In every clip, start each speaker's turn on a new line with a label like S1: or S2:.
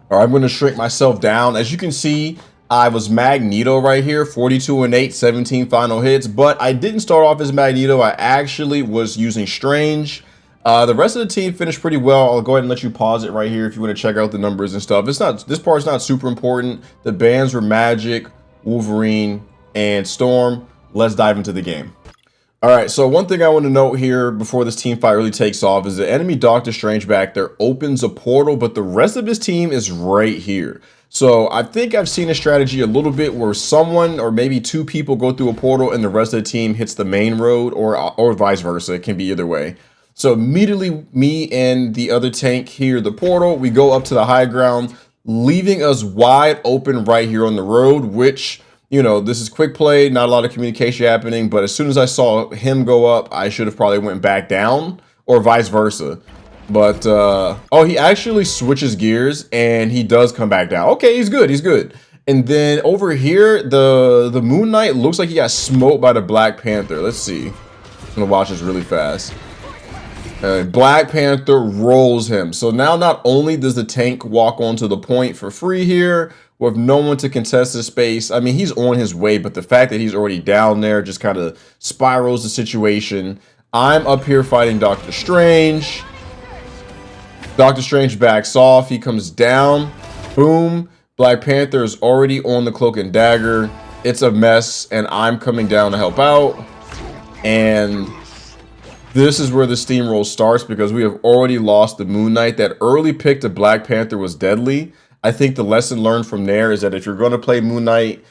S1: All right, I'm going to shrink myself down. As you can see, I was Magneto right here, 42 and 8, 17 final hits, but I didn't start off as Magneto. I actually was using Strange. The rest of the team finished pretty well. I'll go ahead and let you pause it right here if you want to check out the numbers and stuff. It's not, this part's not super important. The bans were Magic, Wolverine, and Storm. Let's dive into the game. All right, so one thing I want to note here before this team fight really takes off is the enemy Doctor Strange back there opens a portal, but the rest of his team is right here. So I think I've seen a strategy a little bit where someone or maybe two people go through a portal and the rest of the team hits the main road, or vice versa. It can be either way. So immediately me and the other tank hear the portal. We go up to the high ground, leaving us wide open right here on the road, which, you know, this is quick play, not a lot of communication happening, but as soon as I saw him go up, I should have probably went back down or vice versa. But, oh, he actually switches gears and he does come back down. Okay, he's good, he's good. And then over here, the Moon Knight looks like he got smoked by the Black Panther. Let's see. I'm gonna watch this really fast. Black Panther rolls him. So now not only does the tank walk onto the point for free here, with no one to contest his space. I mean, he's on his way, but the fact that he's already down there just kind of spirals the situation. I'm up here fighting Doctor Strange. Doctor Strange backs off. He comes down. Boom. Black Panther is already on the Cloak and Dagger. It's a mess, and I'm coming down to help out. And this is where the steamroll starts because we have already lost the Moon Knight. That early pick to Black Panther was deadly. I think the lesson learned from there is that if you're going to play Moon Knight,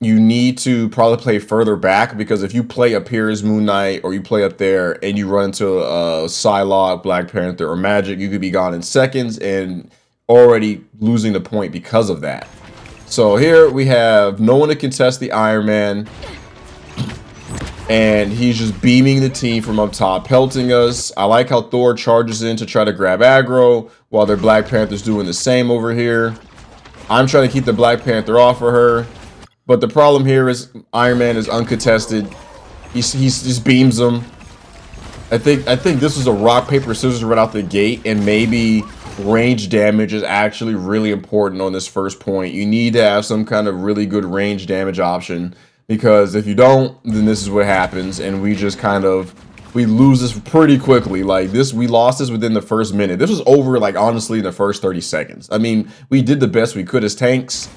S1: you need to probably play further back, because if you play up here as Moon Knight or you play up there and you run into Psylocke, Black Panther, or Magic, you could be gone in seconds and already losing the point because of that. So here we have no one to contest the Iron Man, and he's just beaming the team from up top, pelting us. I like how Thor charges in to try to grab aggro, while their Black Panther's doing the same over here. I'm trying to keep the Black Panther off of her, but the problem here is Iron Man is uncontested. He just beams them. I think this was a rock, paper, scissors right out the gate, and maybe range damage is actually really important on this first point. You need to have some kind of really good range damage option, because if you don't, then this is what happens, and we just kind of, we lose this pretty quickly. Like this, we lost this within the first minute. This was over, like, honestly, in the first 30 seconds. I mean, we did the best we could as tanks,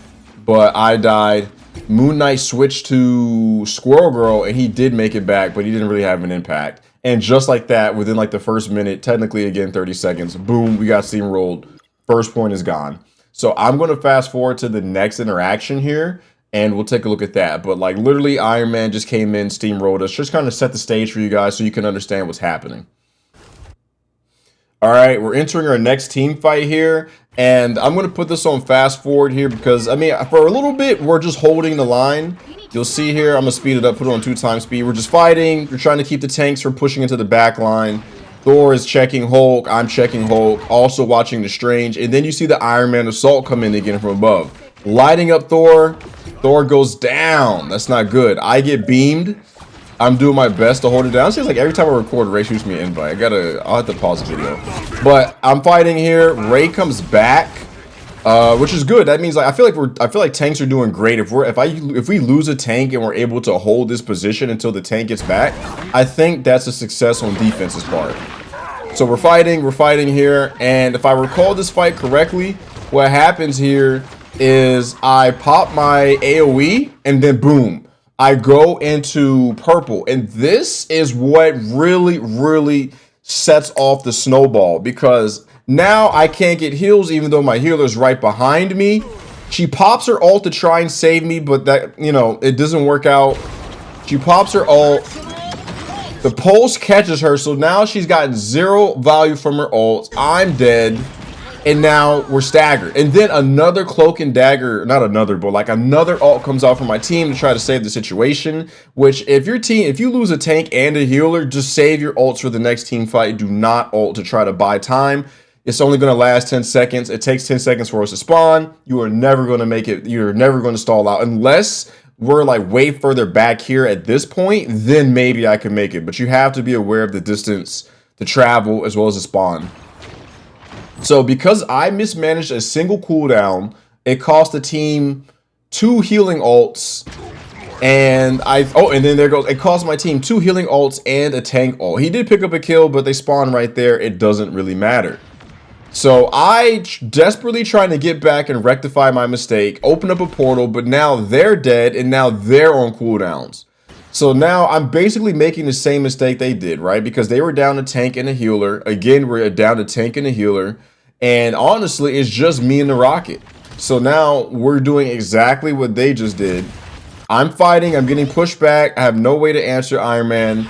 S1: but I died. Moon Knight switched to Squirrel Girl, and he did make it back, but he didn't really have an impact. And just like that, within like the first minute, technically again 30 seconds, boom, we got steamrolled. First point is gone. So I'm going to fast forward to the next interaction here, and we'll take a look at that. But like literally, Iron Man just came in, steamrolled us, just kind of set the stage for you guys so you can understand what's happening. All right, we're entering our next team fight here, and I'm going to put this on fast forward here because, I mean, for a little bit, we're just holding the line. You'll see here, I'm going to speed it up, put it on 2x speed. We're just fighting. We're trying to keep the tanks from pushing into the back line. Thor is checking Hulk. I'm checking Hulk, also watching the Strange. And then you see the Iron Man assault come in again from above. Lighting up Thor. Thor goes down. That's not good. I get beamed. I'm doing my best to hold it down. It seems like every time I record, Ray shoots me an invite. I'll have to pause the video. But I'm fighting here. Ray comes back, which is good. That means, like, I feel like tanks are doing great. If we lose a tank and we're able to hold this position until the tank gets back, I think that's a success on defense's part. So we're fighting here, and if I recall this fight correctly, what happens here is I pop my AoE and then boom, I go into purple, and this is what really sets off the snowball, because now I can't get heals even though my healer's right behind me. She pops her ult to try and save me, but that, you know, it doesn't work out. She pops her ult. The pulse catches her, so now she's gotten 0 value from her ult. I'm dead. And now we're staggered. And then another Cloak and Dagger, not another, but like another ult comes out from my team to try to save the situation. Which, if you lose a tank and a healer, just save your ults for the next team fight. Do not ult to try to buy time. It's only going to last 10 seconds. It takes 10 seconds for us to spawn. You are never going to make it. You're never going to stall out unless we're like way further back here at this point. Then maybe I can make it. But you have to be aware of the distance to travel as well as the spawn. So because I mismanaged a single cooldown, it cost the team 2 healing ults. And and then there goes, it cost my team 2 healing ults and a tank ult. He did pick up a kill, but they spawn right there. It doesn't really matter. So I desperately trying to get back and rectify my mistake, open up a portal, but now they're dead and now they're on cooldowns. So now I'm basically making the same mistake they did, right? Because they were down a tank and a healer. Again, we're down a tank and a healer. And honestly, it's just me and the Rocket. So now we're doing exactly what they just did. I'm fighting, I'm getting pushed back. I have no way to answer Iron Man.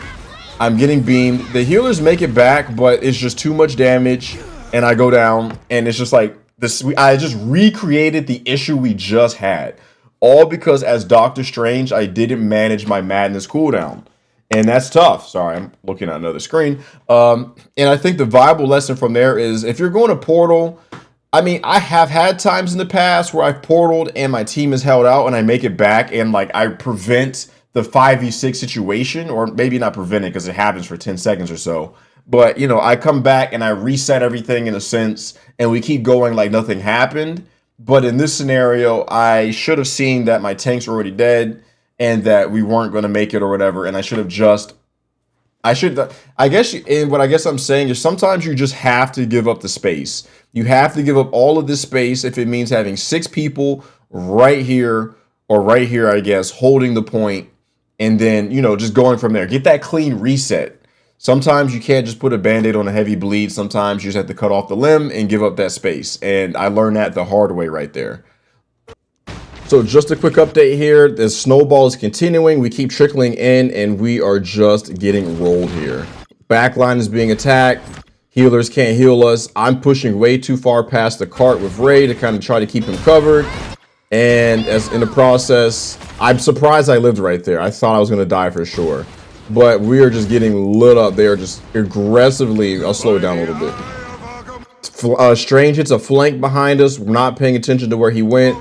S1: I'm getting beamed. The healers make it back, but it's just too much damage. And I go down, and it's just like this. I just recreated the issue we just had. All because as Doctor Strange, I didn't manage my madness cooldown. And that's tough. Sorry, I'm looking at another screen. And I think the viable lesson from there is if you're going to Portal, I mean, I have had times in the past where I've portaled and my team is held out and I make it back and like I prevent the 5v6 situation, or maybe not prevent it because it happens for 10 seconds or so. But, you know, I come back and I reset everything in a sense and we keep going like nothing happened. But in this scenario, I should have seen that my tanks were already dead and that we weren't going to make it or whatever. And I should have just, I guess, and what I guess I'm saying is sometimes you just have to give up the space. You have to give up all of this space if it means having 6 people right here or right here, I guess, holding the point and then, you know, just going from there. Get that clean reset. Sometimes you can't just put a band-aid on a heavy bleed. Sometimes you just have to cut off the limb and give up that space. And I learned that the hard way right there. So just a quick update here. The snowball is continuing. We keep trickling in and we are just getting rolled here. Backline is being attacked. Healers can't heal us. I'm pushing way too far past the cart with Ray to kind of try to keep him covered. And as in the process, I'm surprised I lived right there. I thought I was going to die for sure. But we are just getting lit up. They are just aggressively. I'll slow it down a little bit. Strange hits a flank behind us. We're not paying attention to where he went.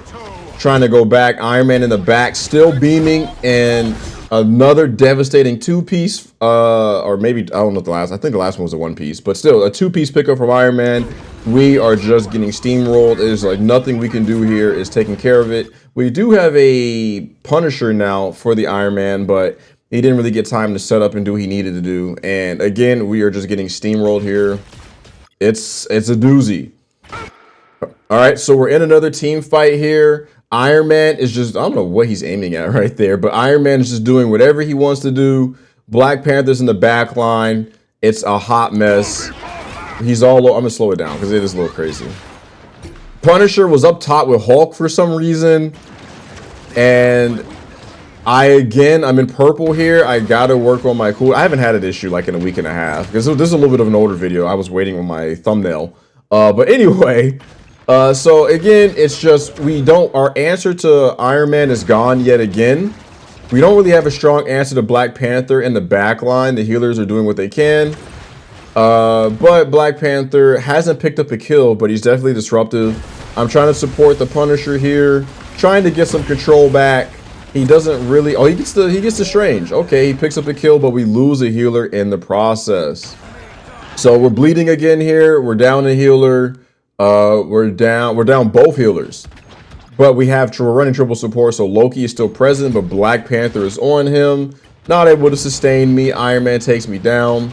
S1: Trying to go back. Iron Man in the back, still beaming, and another devastating 2-piece. Or maybe, I don't know the last. I think the last one was a 1-piece, but still a 2-piece pickup from Iron Man. We are just getting steamrolled. There's like nothing we can do here. Is taking care of it. We do have a Punisher now for the Iron Man, but he didn't really get time to set up and do what he needed to do. And again, we are just getting steamrolled here. It's a doozy. All right, so we're in another team fight here. Iron Man is just, I don't know what he's aiming at right there, but Iron Man is just doing whatever he wants to do. Black Panther's in the back line. It's a hot mess. He's all low. I'm gonna slow it down because it is a little crazy. Punisher was up top with Hulk for some reason. And I'm in purple here. I gotta work on my cool. I haven't had an issue like in a week and a half because this is a little bit of an older video. I was waiting on my thumbnail. But anyway, so again, it's just our answer to Iron Man is gone yet again. We don't really have a strong answer to Black Panther in the back line. The healers are doing what they can. But Black Panther hasn't picked up a kill, but he's definitely disruptive. I'm trying to support the Punisher here, trying to get some control back. He doesn't really, he gets the Strange. Okay, he picks up a kill, but we lose a healer in the process. So we're bleeding again here. We're down a healer. We're down both healers. But we're running triple support, so Loki is still present, but Black Panther is on him. Not able to sustain me. Iron Man takes me down.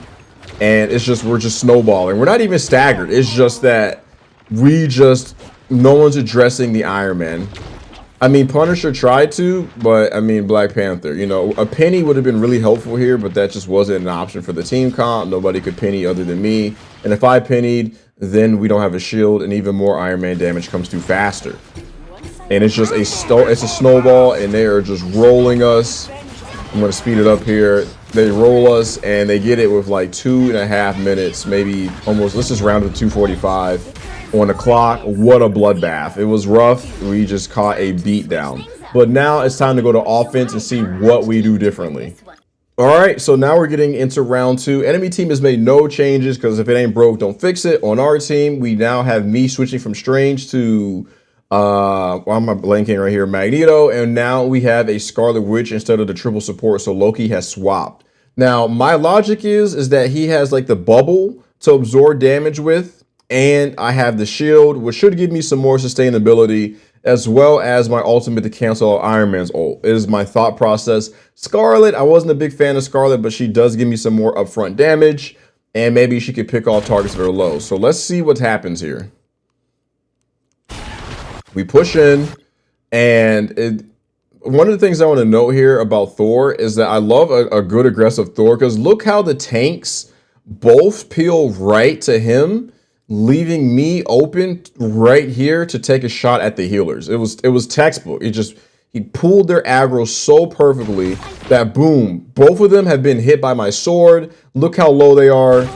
S1: And we're just snowballing. We're not even staggered. It's just that no one's addressing the Iron Man. I mean, Punisher tried to, but I mean, Black Panther, you know, a penny would have been really helpful here, but that just wasn't an option for the team comp. Nobody could penny other than me. And if I pennied, then we don't have a shield and even more Iron Man damage comes through faster. And it's just it's a snowball and they are just rolling us. I'm going to speed it up here. They roll us and they get it with like 2.5 minutes, maybe almost, let's just round it to 2:45. On the clock. What a bloodbath. It was rough. We just caught a beat down. But now it's time to go to offense and see what we do differently. All right, so now we're getting into round 2. Enemy team has made no changes because if it ain't broke, don't fix it. On our team, we now have me switching from Strange to why am I blanking right here? Magneto. And now we have a Scarlet Witch instead of the triple support. So Loki has swapped. Now, my logic is that he has like the bubble to absorb damage with. and I have the shield, which should give me some more sustainability, as well as my ultimate to cancel out Iron Man's ult. It is my thought process. Scarlet, I wasn't a big fan of Scarlet, but she does give me some more upfront damage, and maybe she could pick off targets that are low. So let's see what happens here. We push in, and one of the things I want to note here about Thor is that I love a good aggressive Thor, because look how the tanks both peel right to him, leaving me open right here to take a shot at the healers. It was textbook. He pulled their aggro so perfectly that boom, both of them have been hit by my sword. Look how low they are.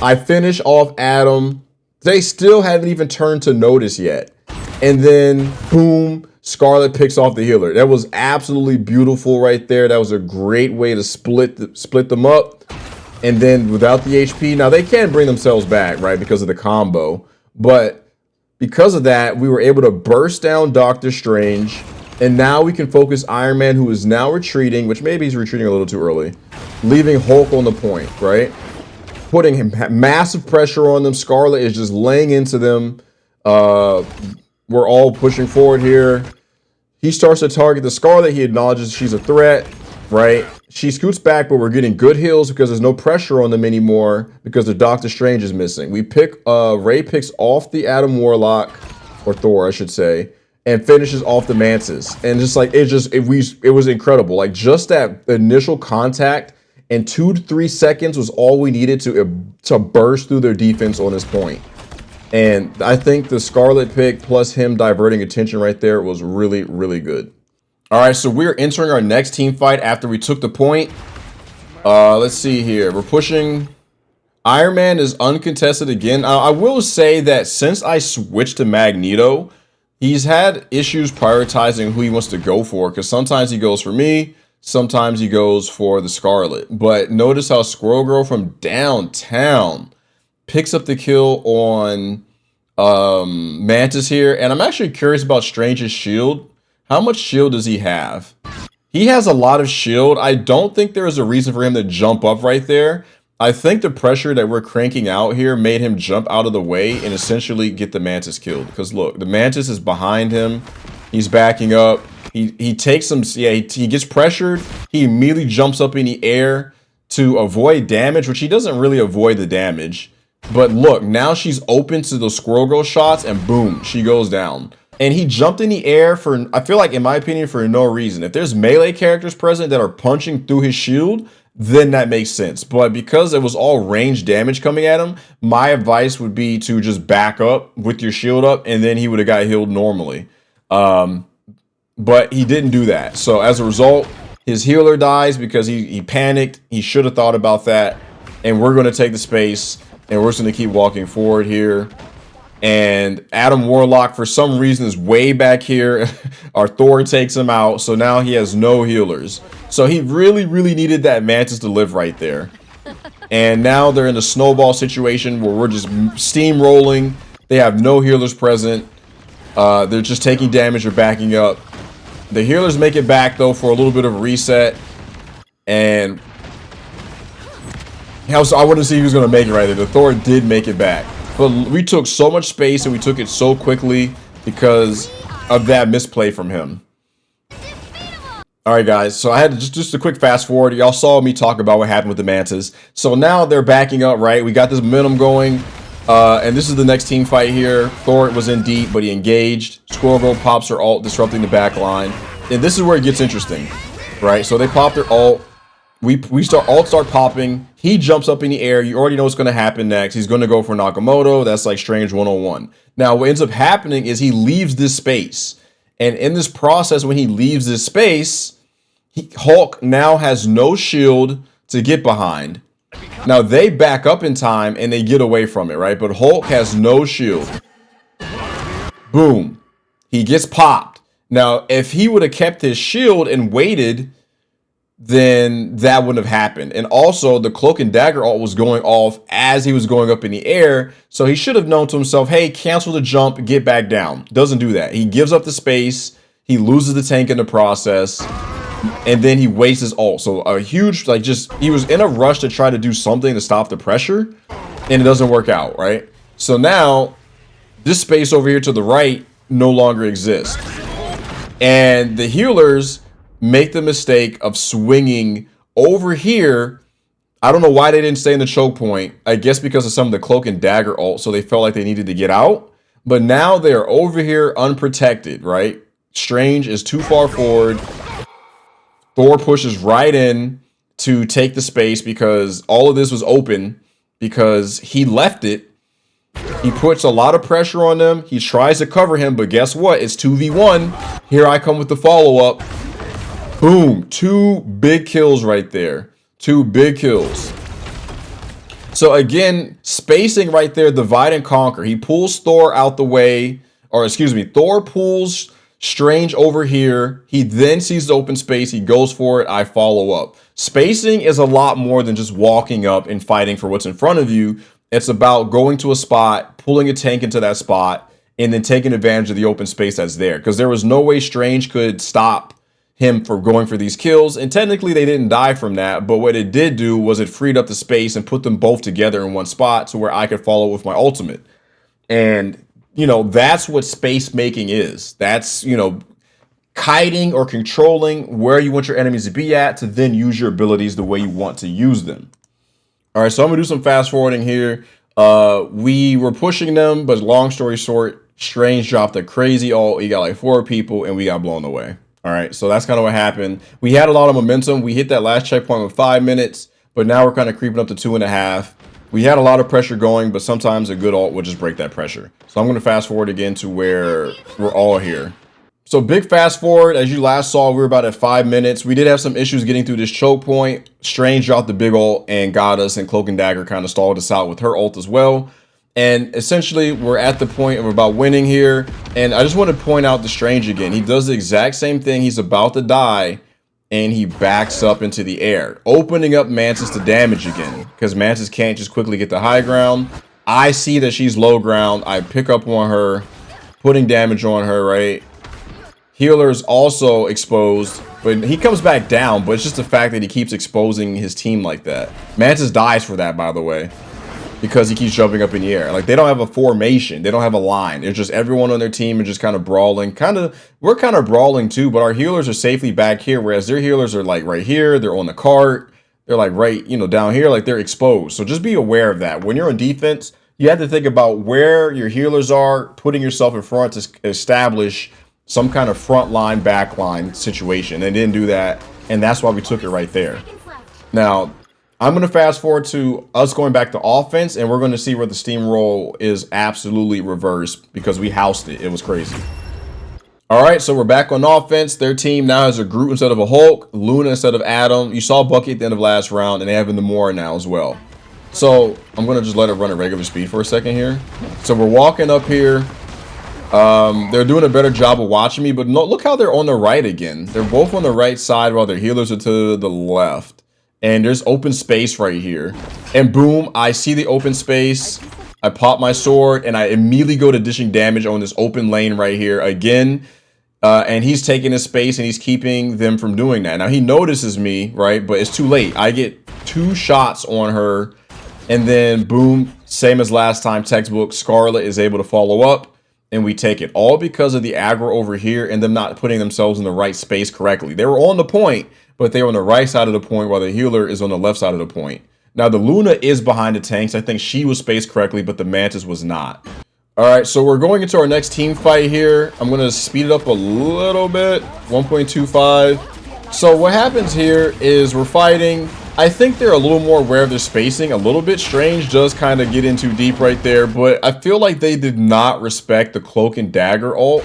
S1: I finish off Adam. They still haven't even turned to notice yet. And then boom, Scarlet picks off the healer. That was absolutely beautiful right there. That was a great way to split them up. And then without the HP, now they can bring themselves back, right, because of the combo. But because of that, we were able to burst down Doctor Strange. And now we can focus Iron Man, who is now retreating, which maybe he's retreating a little too early, leaving Hulk on the point, right? Putting him massive pressure on them. Scarlet is just laying into them. We're all pushing forward here. He starts to target the Scarlet. He acknowledges she's a threat, right? She scoots back, but we're getting good heals because there's no pressure on them anymore because the Doctor Strange is missing. We pick, Ray picks off the Adam Warlock, or Thor, I should say, and finishes off the Mantis. And just like, it was incredible. Like, just that initial contact in 2 to 3 seconds was all we needed to burst through their defense on this point. And I think the Scarlet pick plus him diverting attention right there was really, really good. All right, so we're entering our next team fight after we took the point. Let's see here. We're pushing. Iron Man is uncontested again. I will say that since I switched to Magneto, he's had issues prioritizing who he wants to go for, because sometimes he goes for me, sometimes he goes for the Scarlet. But notice how Squirrel Girl from downtown picks up the kill on Mantis here. And I'm actually curious about Strange's shield. How much shield does he have? He has a lot of shield. I don't think there is a reason for him to jump up right there. I think the pressure that we're cranking out here made him jump out of the way and essentially get the Mantis killed. Because look, the Mantis is behind him. He's backing up. He takes some, yeah, he gets pressured. He immediately jumps up in the air to avoid damage, which he doesn't really avoid the damage. But look, now she's open to those Squirrel Girl shots, and boom, she goes down. And he jumped in the air for, I feel like, in my opinion, for no reason. If there's melee characters present that are punching through his shield, then that makes sense. But because it was all range damage coming at him, my advice would be to just back up with your shield up, and then he would have got healed normally. But he didn't do that. So as a result, his healer dies because he panicked. He should have thought about that. And we're going to take the space, and we're just going to keep walking forward here. And Adam Warlock, for some reason, is way back here. Our Thor takes him out, so now he has no healers. So he really, really needed that Mantis to live right there. And now they're in a snowball situation where we're just steamrolling. They have no healers present. They're just taking damage or backing up. The healers make it back, though, for a little bit of a reset. And I wouldn't see he was going to make it right there. The Thor did make it back. But we took so much space and we took it so quickly because of that misplay from him. All right, guys. So I had to just a quick fast forward. Y'all saw me talk about what happened with the Mantis. So now they're backing up, right? We got this momentum going. And this is the next team fight here. Thor was in deep, but he engaged. Squirrel Girl pops her ult, disrupting the back line. And this is where it gets interesting, right? So they pop their ult. We start popping. He jumps up in the air. You already know what's going to happen next. He's going to go for Nakamoto. That's like Strange 101. Now, what ends up happening is he leaves this space. And in this process, when he leaves this space, Hulk now has no shield to get behind. Now, they back up in time and they get away from it, right? But Hulk has no shield. Boom. He gets popped. Now, if he would have kept his shield and waited, then that wouldn't have happened. And also, the Cloak and Dagger ult was going off as he was going up in the air. So he should have known to himself, hey, cancel the jump, get back down. Doesn't do that. He gives up the space. He loses the tank in the process. And then he wastes his ult. So a huge, he was in a rush to try to do something to stop the pressure. And it doesn't work out, right? So now this space over here to the right no longer exists. And the healers make the mistake of swinging over here. I don't know why they didn't stay in the choke point. I guess because of some of the cloak and dagger ult, so they felt like they needed to get out. But now they're over here unprotected, right? Strange is too far forward. Thor pushes right in to take the space because all of this was open because he left it. He puts a lot of pressure on them. He tries to cover him, but guess what? It's 2v1. Here I come with the follow-up. Boom. 2 big kills right there. 2 big kills. So again, spacing right there, divide and conquer. He pulls Thor out the way, or excuse me, Thor pulls Strange over here. He then sees the open space. He goes for it. I follow up. Spacing is a lot more than just walking up and fighting for what's in front of you. It's about going to a spot, pulling a tank into that spot, and then taking advantage of the open space that's there. Because there was no way Strange could stop him from going for these kills. And technically they didn't die from that. But what it did do was it freed up the space and put them both together in one spot to where I could follow with my ultimate. And, you know, that's what space making is. That's, you know, kiting or controlling where you want your enemies to be at to then use your abilities the way you want to use them. All right, so I'm gonna do some fast forwarding here. We were pushing them, but long story short, Strange dropped a crazy ult. He got like 4 people and we got blown away. All right, so that's kind of what happened. We had a lot of momentum. We hit that last checkpoint with 5 minutes, but now we're kind of creeping up to 2.5. We had a lot of pressure going, but sometimes a good ult will just break that pressure. So I'm gonna fast forward again to where we're all here. So big fast forward, as you last saw, we were about at 5 minutes. We did have some issues getting through this choke point. Strange dropped the big ult and got us, and Cloak and Dagger kind of stalled us out with her ult as well. And essentially, we're at the point of about winning here. And I just want to point out the Strange again. He does the exact same thing. He's about to die, and he backs up into the air, opening up Mantis to damage again, because Mantis can't just quickly get the high ground. I see that she's low ground. I pick up on her, putting damage on her, right? Healer is also exposed, but he comes back down, but it's just the fact that he keeps exposing his team like that. Mantis dies for that, by the way, because he keeps jumping up in the air. Like, they don't have a formation. They don't have a line. It's just everyone on their team is just kind of brawling. We're kind of brawling too, but our healers are safely back here, whereas their healers are like right here. They're on the cart. They're like right, you know, down here, like they're exposed. So just be aware of that. When you're on defense, you have to think about where your healers are, putting yourself in front to establish some kind of front line, back line situation. They didn't do that, and that's why we took it right there. Now, I'm going to fast forward to us going back to offense, and we're going to see where the steamroll is absolutely reversed because we housed it. It was crazy. All right, so we're back on offense. Their team now has a Groot instead of a Hulk, Luna instead of Adam. You saw Bucky at the end of last round, and they have Namora now as well. So I'm going to just let it run at regular speed for a second here. So we're walking up here. They're doing a better job of watching me, but no, look how they're on the right again. They're both on the right side while their healers are to the left. And there's open space right here. And boom, I see the open space. I pop my sword and I immediately go to dishing damage on this open lane right here again. And he's taking his space and he's keeping them from doing that. Now he notices me, right? But it's too late. I get 2 shots on her. And then boom, same as last time, textbook, Scarlet is able to follow up. And we take it all because of the aggro over here and them not putting themselves in the right space correctly. They were on the point, but they were on the right side of the point while the healer is on the left side of the point. Now, the Luna is behind the tanks. I think she was spaced correctly, but the Mantis was not. All right, so we're going into our next team fight here. I'm going to speed it up a little bit, 1.25. So what happens here is we're fighting. I think they're a little more aware of their spacing, a little bit. Strange does kind of get in too deep right there, but I feel like they did not respect the Cloak and Dagger ult,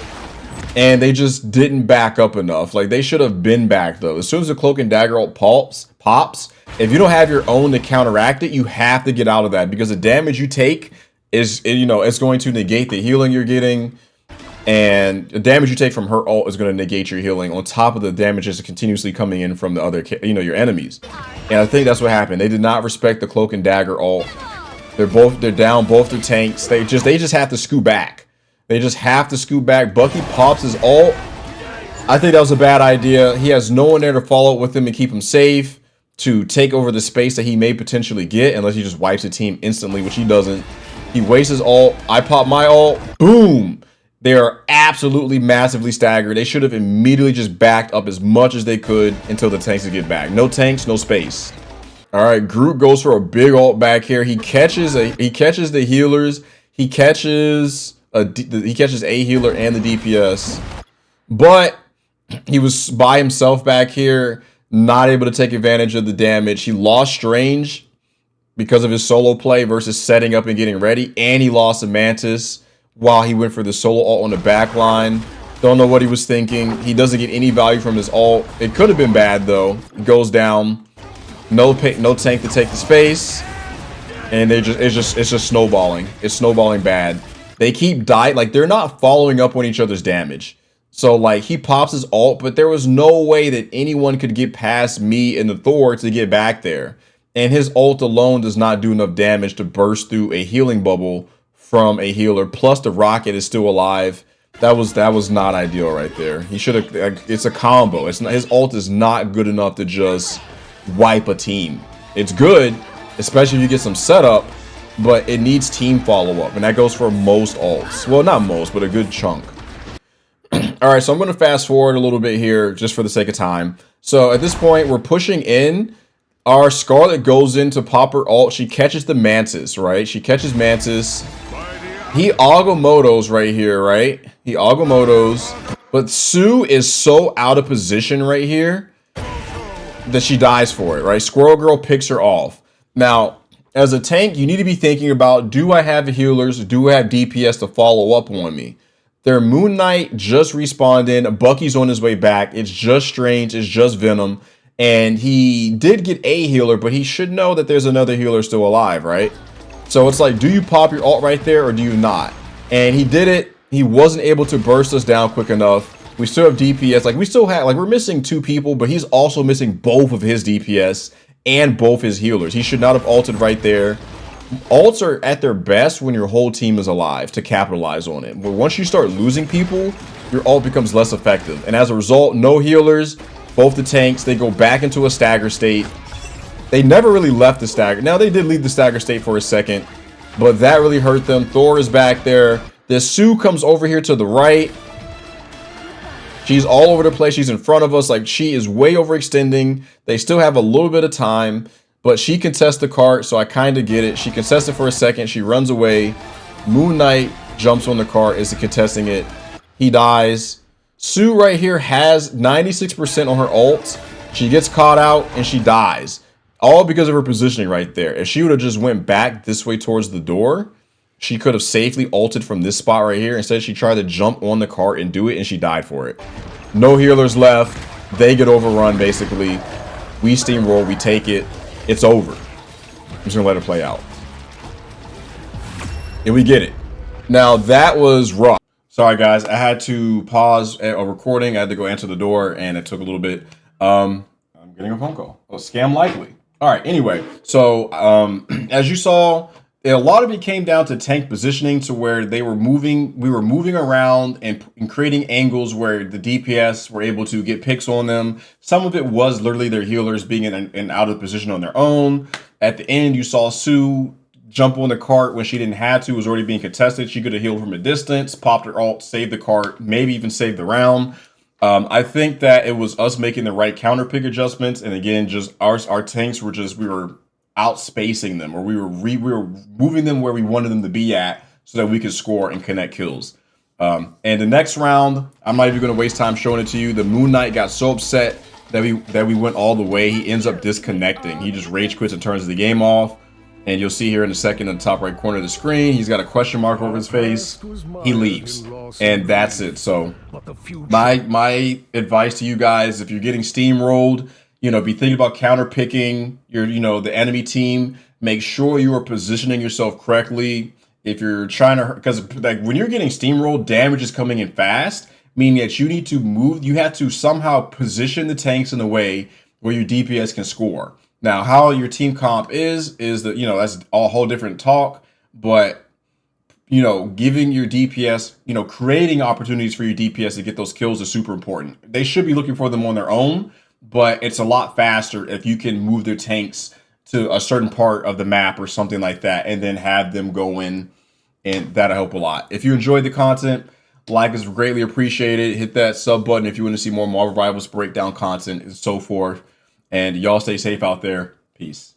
S1: and they just didn't back up enough. Like, they should have been back, though. As soon as the Cloak and Dagger ult pops, if you don't have your own to counteract it, you have to get out of that, because the damage you take is, you know, it's going to negate the healing you're getting. And the damage you take from her ult is going to negate your healing on top of the damage that's continuously coming in from the other, you know, your enemies. And I think that's what happened. They did not respect the Cloak and Dagger ult. They're down both their tanks. They just have to scoot back. They just have to scoot back. Bucky pops his ult. I think that was a bad idea. He has no one there to follow up with him and keep him safe, to take over the space that he may potentially get, unless he just wipes the team instantly, which he doesn't. He wastes his ult. I pop my ult. Boom. They are absolutely massively staggered. They should have immediately just backed up as much as they could until the tanks would get back. No tanks, no space. All right, Groot goes for a big ult back here. He catches the healers. He catches a healer and the DPS, but he was by himself back here, not able to take advantage of the damage. He lost Strange because of his solo play versus setting up and getting ready, and he lost a Mantis while he went for the solo ult on the back line. Don't know what he was thinking. He doesn't get any value from his ult. It could have been bad though. He goes down. No tank to take the space, and it's just snowballing. It's snowballing bad. They keep dying. Like, they're not following up on each other's damage. So like, he pops his ult, but there was no way that anyone could get past me and the Thor to get back there. And his ult alone does not do enough damage to burst through a healing bubble from a healer. Plus the rocket is still alive. That was not ideal right there. He should have. It's a combo. It's not, his ult is not good enough to just wipe a team. It's good, especially if you get some setup, but it needs team follow up, and that goes for most ults. Well, not most, but a good chunk. All right, so I'm going to fast forward a little bit here just for the sake of time. So at this point, we're pushing in. Our Skarlet goes in to pop her ult. She catches the Mantis, right? She catches Mantis. He Agamottos right here, right? He Agamottos. But Sue is so out of position right here that she dies for it, right? Squirrel Girl picks her off. Now, as a tank, you need to be thinking about, do I have healers? Do I have DPS to follow up on me? Their Moon Knight just respawned in. Bucky's on his way back. It's just Strange. It's just Venom. And he did get a healer, but he should know that there's another healer still alive, right? So it's like, do you pop your ult right there or do you not? And he did it. He wasn't able to burst us down quick enough. We still have DPS. Like, we still have, like, we're missing 2 people, but he's also missing both of his DPS and both his healers. He should not have ulted right there. Ults are at their best when your whole team is alive to capitalize on it. But once you start losing people, your ult becomes less effective. And as a result, no healers. Both the tanks, they go back into a stagger state. They never really left the stagger. Now, they did leave the stagger state for a second, but that really hurt them. Thor is back there. This Sue comes over here to the right. She's all over the place. She's in front of us. Like, she is way overextending. They still have a little bit of time, but she contests the cart, so I kind of get it. She contests it for a second. She runs away. Moon Knight jumps on the cart, is contesting it. He dies. Sue right here has 96% on her ult. She gets caught out and she dies. All because of her positioning right there. If she would have just went back this way towards the door, she could have safely ulted from this spot right here. Instead, she tried to jump on the cart and do it, and she died for it. No healers left. They get overrun, basically. We steamroll. We take it. It's over. I'm just going to let it play out. And we get it. Now, that was rough. Sorry, guys. I had to pause a recording. I had to go answer the door, and it took a little bit. I'm getting a phone call. Oh, scam likely. All right. Anyway, so as you saw, a lot of it came down to tank positioning, to where we were moving around and creating angles where the DPS were able to get picks on them. Some of it was literally their healers being in out of position on their own. At the end, you saw Sue jump on the cart when she didn't have to. It was already being contested. She could have healed from a distance, popped her ult, saved the cart, maybe even saved the round. I think that it was us making the right counter pick adjustments, and again, just our tanks were just, we were outspacing them, or we were moving them where we wanted them to be at, so that we could score and connect kills. And the next round, I'm not even going to waste time showing it to you. The Moon Knight got so upset that we went all the way. He ends up disconnecting. He just rage quits and turns the game off. And you'll see here in a second in the top right corner of the screen, he's got a question mark over his face. He leaves, and that's it. So my advice to you guys, if you're getting steamrolled, be thinking about counter picking the enemy team. Make sure you are positioning yourself correctly. If you're trying to, because like when you're getting steamrolled, damage is coming in fast, meaning that you need to move. You have to somehow position the tanks in a way where your DPS can score. Now, how your team comp is that, that's a whole different talk, but, giving your DPS, creating opportunities for your DPS to get those kills is super important. They should be looking for them on their own, but it's a lot faster if you can move their tanks to a certain part of the map or something like that, and then have them go in and that'll help a lot. If you enjoyed the content, like is greatly appreciated. Hit that sub button if you want to see more Marvel Rivals breakdown content and so forth. And y'all stay safe out there. Peace.